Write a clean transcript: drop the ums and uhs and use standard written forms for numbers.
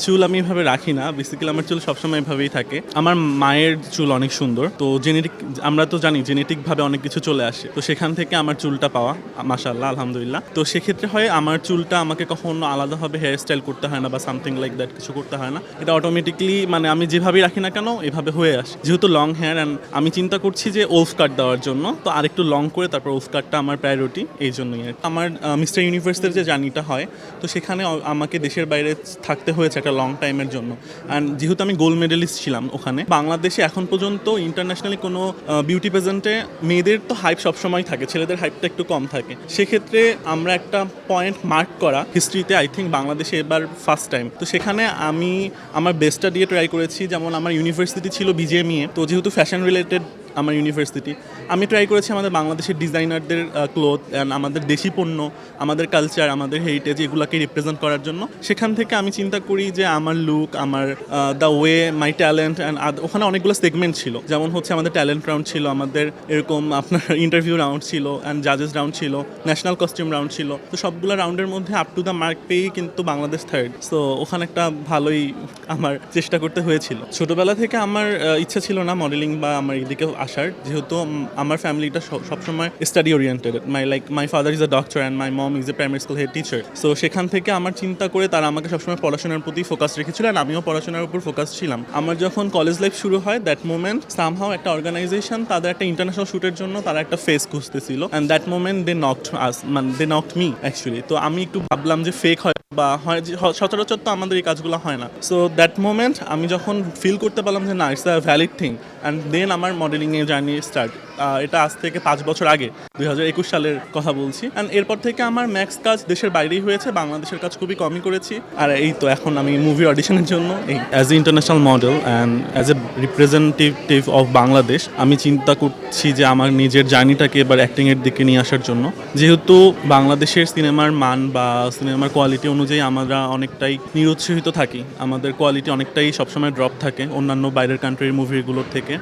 চুল আমি এভাবে রাখি না, বেসিক্যালি আমার চুল সবসময় এভাবেই থাকে। আমার মায়ের চুল অনেক সুন্দর, তো আমরা তো জানি জেনেটিকভাবে অনেক কিছু চলে আসে, তো সেখান থেকে আমার চুলটা পাওয়া, মাশাআল্লাহ আলহামদুলিল্লাহ। তো সেক্ষেত্রে হয় আমার চুলটা আমাকে কখনো আলাদাভাবে হেয়ার স্টাইল করতে হয় না বা সামথিং লাইক দ্যাট, কিছু করতে হয় না। এটা অটোমেটিকলি মানে আমি যেভাবেই রাখি না কেন এভাবে হয়ে আসে। যেহেতু লং হেয়ার অ্যান্ড আমি চিন্তা করছি যে ওলফ কাট দেওয়ার জন্য, তো আরেকটু লং করে তারপর ওলফ কাটটা আমার প্রায়োরিটি, এই জন্যই আর কি। আমার মিস্টার ইউনিভার্সের যে জার্নিটা হয়, তো সেখানে আমাকে দেশের বাইরে থাকতে হয়েছে একটা লং টাইমের জন্য। অ্যান্ড যেহেতু আমি গোল্ড মেডেলিস্ট ছিলাম ওখানে, বাংলাদেশে এখন পর্যন্ত ইন্টারন্যাশনালি কোনো বিউটি পেজেন্টে মেয়েদের তো হাইপ সবসময় থাকে, ছেলেদের হাইপটা একটু কম থাকে। সেক্ষেত্রে আমরা একটা পয়েন্ট মার্ক করা হিস্ট্রিতে, আই থিঙ্ক বাংলাদেশে এবার ফার্স্ট টাইম। তো সেখানে আমি আমার বেস্টটা দিয়ে ট্রাই করেছি। যেমন আমার ইউনিভার্সিটি ছিল বিজেএমইএ, তো যেহেতু ফ্যাশন রিলেটেড আমার ইউনিভার্সিটি, আমি ট্রাই করেছি আমাদের বাংলাদেশের ডিজাইনারদের ক্লোথ অ্যান্ড আমাদের দেশি পণ্য, আমাদের কালচার, আমাদের হেরিটেজ, এগুলোকে রিপ্রেজেন্ট করার জন্য। সেখান থেকে আমি চিন্তা করি যে আমার লুক, আমার the way, my talent and ওখানে অনেকগুলো সেগমেন্ট ছিল। যেমন হচ্ছে আমাদের ট্যালেন্ট রাউন্ড ছিল, আমাদের এরকম আপনার ইন্টারভিউ রাউন্ড ছিল, অ্যান্ড জাজেস রাউন্ড ছিল, ন্যাশনাল কস্টিউম রাউন্ড ছিল। তো সবগুলো রাউন্ডের মধ্যে আপ টু দ্য মার্ক পেয়েই কিন্তু বাংলাদেশ থার্ড। সো ওখানে একটা ভালোই আমার চেষ্টা করতে হয়েছিল। ছোটোবেলা থেকে আমার ইচ্ছা ছিল না মডেলিং বা আমার এদিকে আসার, যেহেতু আমার ফ্যামিলিটা সবসময় study oriented. My father is a doctor and my mom is a primary school head teacher. So সেখান থেকে আমার চিন্তা করে তারা আমাকে সবসময় পড়াশোনার প্রতি ফোকাস রেখেছিল, অ্যান্ড আমিও পড়াশোনার উপর ফোকাস ছিলাম। আমার যখন কলেজ লাইফ শুরু হয়, দ্যাট মোমেন্ট সামহাও একটা অর্গানাইজেশন তাদের একটা ইন্টারন্যাশনাল শ্যুটের জন্য তারা একটা ফেস খুঁজতেছিল, and that moment they knocked me actually. তো আমি একটু ভাবলাম যে ফেক হয় বা হয়, সচরাচর তো আমাদের এই কাজগুলো হয় না। সো দ্যাট মোমেন্ট আমি যখন ফিল করতে পারলাম যে না, it's a valid thing, and then আমার মডেলিংয়ে জার্নি স্টার্ট। এটা আজ থেকে 5 বছর আগে, 2021 সালের কথা বলছি। অ্যান্ড এরপর থেকে আমার ম্যাক্স কাজ দেশের বাইরেই হয়েছে, বাংলাদেশের কাজ খুবই কমই করেছি। আর এই তো এখন আমি মুভি অডিশনের জন্য as a international model and as a representative of Bangladesh আমি চিন্তা করছি যে আমার নিজের জার্নিটাকে এবার অ্যাক্টিংয়ের দিকে নিয়ে আসার জন্য। যেহেতু বাংলাদেশের সিনেমার মান বা সিনেমার কোয়ালিটি অনুযায়ী আমরা অনেকটাই নিরুৎসাহিত থাকি, আমাদের কোয়ালিটি অনেকটাই সবসময় ড্রপ থাকে অন্যান্য বাইরের কান্ট্রির মুভিগুলোর থেকে।